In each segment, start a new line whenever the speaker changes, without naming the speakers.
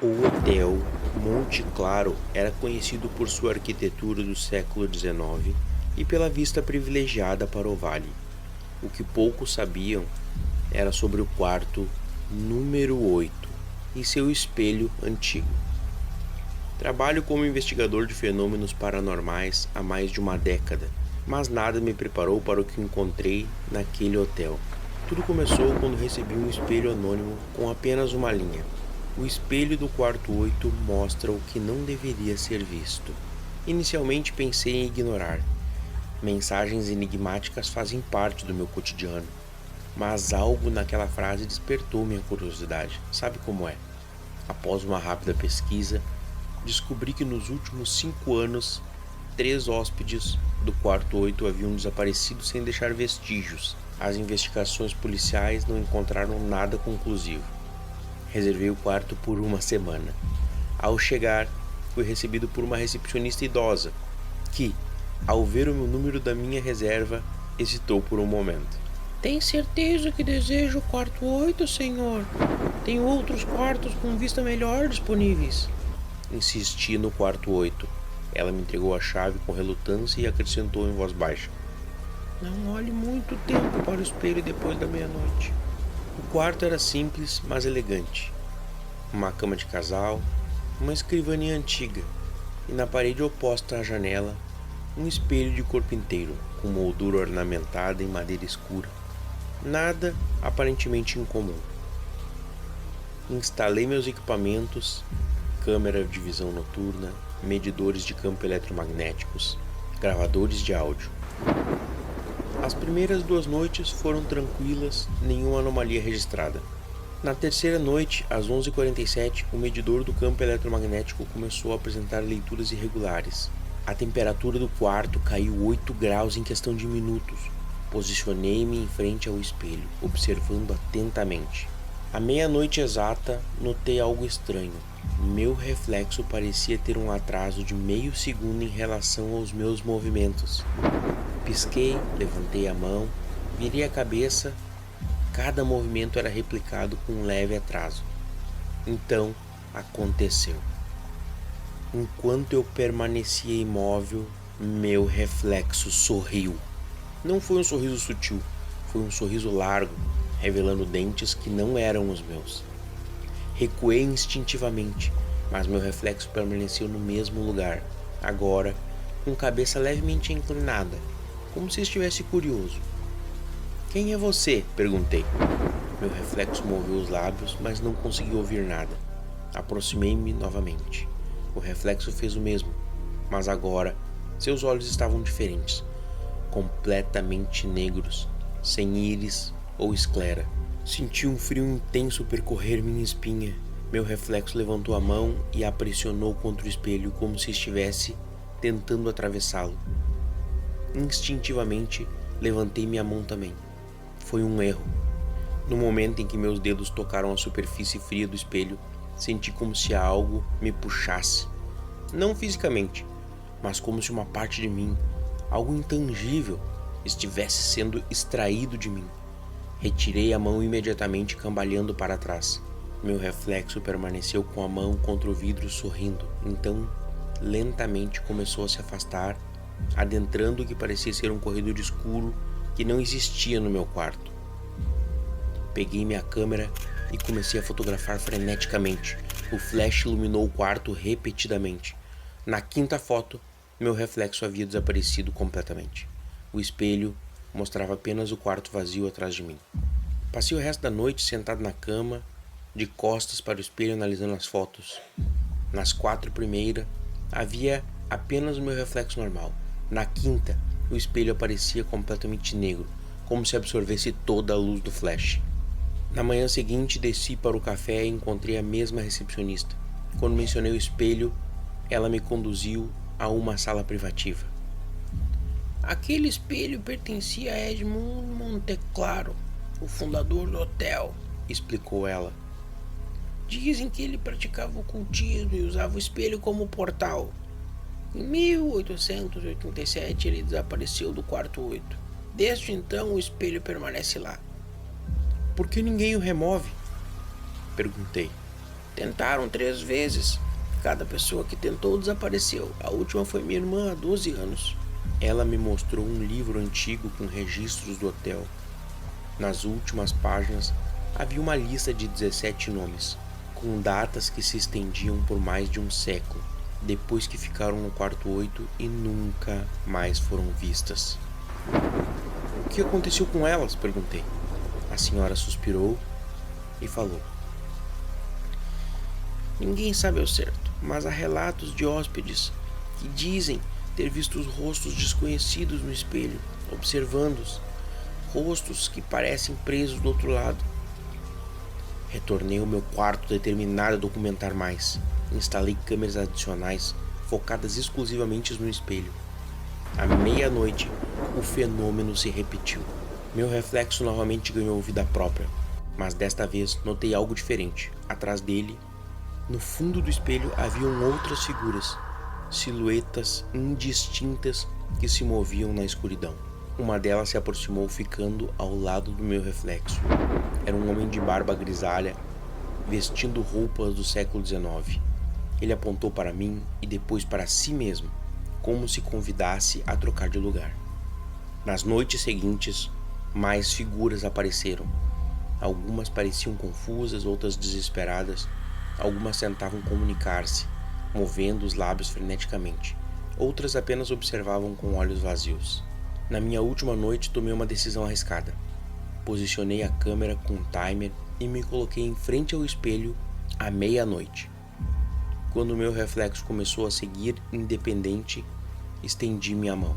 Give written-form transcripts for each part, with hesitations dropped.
O Hotel Monte Claro era conhecido por sua arquitetura do século XIX e pela vista privilegiada para o vale. O que poucos sabiam era sobre o quarto número 8 e seu espelho antigo. Trabalho como investigador de fenômenos paranormais há mais de uma década, mas nada me preparou para o que encontrei naquele hotel. Tudo começou quando recebi um espelho anônimo com apenas uma linha. O espelho do quarto 8 mostra o que não deveria ser visto. Inicialmente pensei em ignorar. Mensagens enigmáticas fazem parte do meu cotidiano. Mas algo naquela frase despertou minha curiosidade. Sabe como é? Após uma rápida pesquisa, descobri que nos últimos 5 anos, 3 hóspedes do quarto 8 haviam desaparecido sem deixar vestígios. As investigações policiais não encontraram nada conclusivo. Reservei o quarto por uma semana. Ao chegar, fui recebido por uma recepcionista idosa, que, ao ver o meu número da minha reserva, hesitou por um momento.
Tem certeza que deseja o quarto 8, senhor? Tem outros quartos com vista melhor disponíveis.
Insisti no quarto 8. Ela me entregou a chave com relutância e acrescentou em voz baixa.
Não olhe muito tempo para o espelho depois da meia-noite.
O quarto era simples, mas elegante. Uma cama de casal, uma escrivaninha antiga e na parede oposta à janela, um espelho de corpo inteiro, com moldura ornamentada em madeira escura. Nada aparentemente incomum. Instalei meus equipamentos, câmera de visão noturna, medidores de campo eletromagnéticos, gravadores de áudio. As primeiras 2 noites foram tranquilas, nenhuma anomalia registrada. Na terceira noite, às 11h47, o medidor do campo eletromagnético começou a apresentar leituras irregulares. A temperatura do quarto caiu 8 graus em questão de minutos. Posicionei-me em frente ao espelho, observando atentamente. À meia-noite exata, notei algo estranho. Meu reflexo parecia ter um atraso de meio segundo em relação aos meus movimentos. Pisquei, levantei a mão, virei a cabeça. Cada movimento era replicado com um leve atraso. Então, aconteceu. Enquanto eu permanecia imóvel, meu reflexo sorriu. Não foi um sorriso sutil, foi um sorriso largo, revelando dentes que não eram os meus. Recuei instintivamente, mas meu reflexo permaneceu no mesmo lugar, agora com cabeça levemente inclinada, como se estivesse curioso. Quem é você? Perguntei. Meu reflexo moveu os lábios, mas não consegui ouvir nada. Aproximei-me novamente. O reflexo fez o mesmo, mas agora seus olhos estavam diferentes, completamente negros, sem íris ou esclera. Senti um frio intenso percorrer minha espinha. Meu reflexo levantou a mão e a pressionou contra o espelho como se estivesse tentando atravessá-lo. Instintivamente, levantei minha mão também. Foi um erro. No momento em que meus dedos tocaram a superfície fria do espelho, senti como se algo me puxasse. Não fisicamente, mas como se uma parte de mim, algo intangível, estivesse sendo extraído de mim. Retirei a mão imediatamente, cambaleando para trás. Meu reflexo permaneceu com a mão contra o vidro sorrindo. Então, lentamente começou a se afastar, adentrando o que parecia ser um corredor escuro que não existia no meu quarto. Peguei minha câmera e comecei a fotografar freneticamente. O flash iluminou o quarto repetidamente. Na 5ª foto, meu reflexo havia desaparecido completamente. O espelho mostrava apenas o quarto vazio atrás de mim. Passei o resto da noite sentado na cama, de costas para o espelho analisando as fotos. Nas 4 primeiras, havia apenas o meu reflexo normal. Na 5ª, o espelho aparecia completamente negro, como se absorvesse toda a luz do flash. Na manhã seguinte, desci para o café e encontrei a mesma recepcionista. Quando mencionei o espelho, ela me conduziu a uma sala privativa.
Aquele espelho pertencia a Edmund Monteclaro, o fundador do hotel, explicou ela. Dizem que ele praticava ocultismo e usava o espelho como portal. Em 1887 ele desapareceu do quarto 8. Desde então o espelho permanece lá.
Por que ninguém o remove? Perguntei.
Tentaram 3 vezes. Cada pessoa que tentou desapareceu. A última foi minha irmã há 12 anos.
Ela me mostrou um livro antigo com registros do hotel. Nas últimas páginas havia uma lista de 17 nomes, com datas que se estendiam por mais de um século, depois que ficaram no quarto 8 e nunca mais foram vistas. O que aconteceu com elas? Perguntei. A senhora suspirou e falou:
Ninguém sabe ao certo, mas há relatos de hóspedes que dizem ter visto os rostos desconhecidos no espelho, observando-os, rostos que parecem presos do outro lado. Retornei ao meu quarto determinado a documentar mais. Instalei câmeras adicionais focadas exclusivamente no espelho. À meia-noite, o fenômeno se repetiu. Meu reflexo novamente ganhou vida própria, mas desta vez notei algo diferente. Atrás dele, no fundo do espelho, haviam outras figuras, silhuetas indistintas que se moviam na escuridão. Uma delas se aproximou, ficando ao lado do meu reflexo. Era um homem de barba grisalha, vestindo roupas do século XIX. Ele apontou para mim e depois para si mesmo, como se convidasse a trocar de lugar. Nas noites seguintes, mais figuras apareceram. Algumas pareciam confusas, outras desesperadas. Algumas tentavam comunicar-se, movendo os lábios freneticamente. Outras apenas observavam com olhos vazios. Na minha última noite, tomei uma decisão arriscada. Posicionei a câmera com um timer e me coloquei em frente ao espelho à meia-noite. Quando meu reflexo começou a seguir independente, estendi minha mão.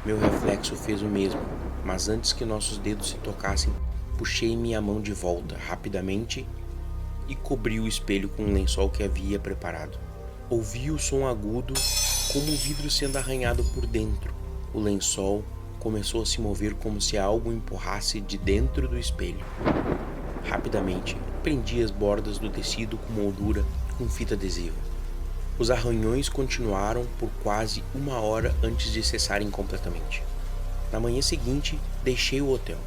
Meu reflexo fez o mesmo, mas antes que nossos dedos se tocassem, puxei minha mão de volta rapidamente e cobri o espelho com um lençol que havia preparado. Ouvi o som agudo, como o vidro sendo arranhado por dentro. O lençol começou a se mover como se algo o empurrasse de dentro do espelho. Rapidamente, prendi as bordas do tecido com moldura com fita adesiva. Os arranhões continuaram por quase 1 hora antes de cessarem completamente. Na manhã seguinte, deixei o hotel,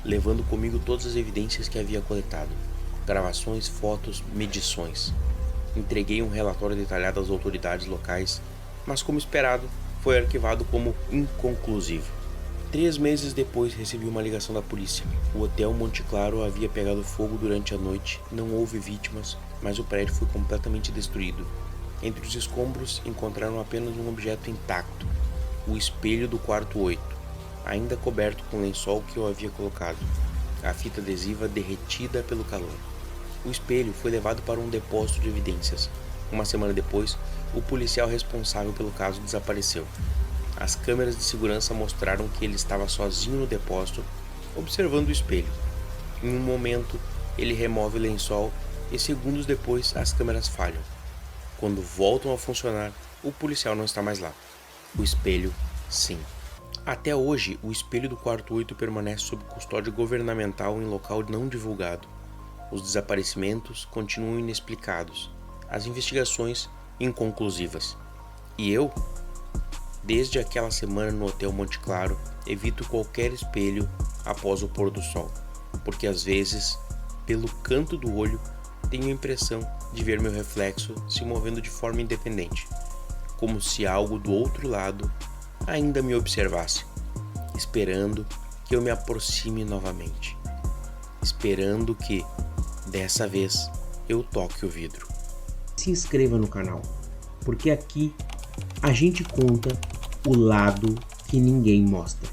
levando comigo todas as evidências que havia coletado. Gravações, fotos, medições. Entreguei um relatório detalhado às autoridades locais, mas como esperado, foi arquivado como inconclusivo. 3 meses depois recebi uma ligação da polícia. O hotel Monte Claro havia pegado fogo durante a noite, não houve vítimas, mas o prédio foi completamente destruído. Entre os escombros encontraram apenas um objeto intacto, o espelho do quarto 8, ainda coberto com o lençol que eu havia colocado, a fita adesiva derretida pelo calor. O espelho foi levado para um depósito de evidências. 1 semana depois, o policial responsável pelo caso desapareceu. As câmeras de segurança mostraram que ele estava sozinho no depósito, observando o espelho. Em um momento, ele remove o lençol e segundos depois as câmeras falham. Quando voltam a funcionar, o policial não está mais lá. O espelho, sim. Até hoje, o espelho do quarto 8 permanece sob custódia governamental em local não divulgado. Os desaparecimentos continuam inexplicados. As investigações inconclusivas. E eu, desde aquela semana no Hotel Monte Claro, evito qualquer espelho após o pôr do sol, porque às vezes, pelo canto do olho, tenho a impressão de ver meu reflexo se movendo de forma independente, como se algo do outro lado ainda me observasse, esperando que eu me aproxime novamente, esperando que, dessa vez, eu toque o vidro. Se inscreva no canal, porque aqui a gente conta o lado que ninguém mostra.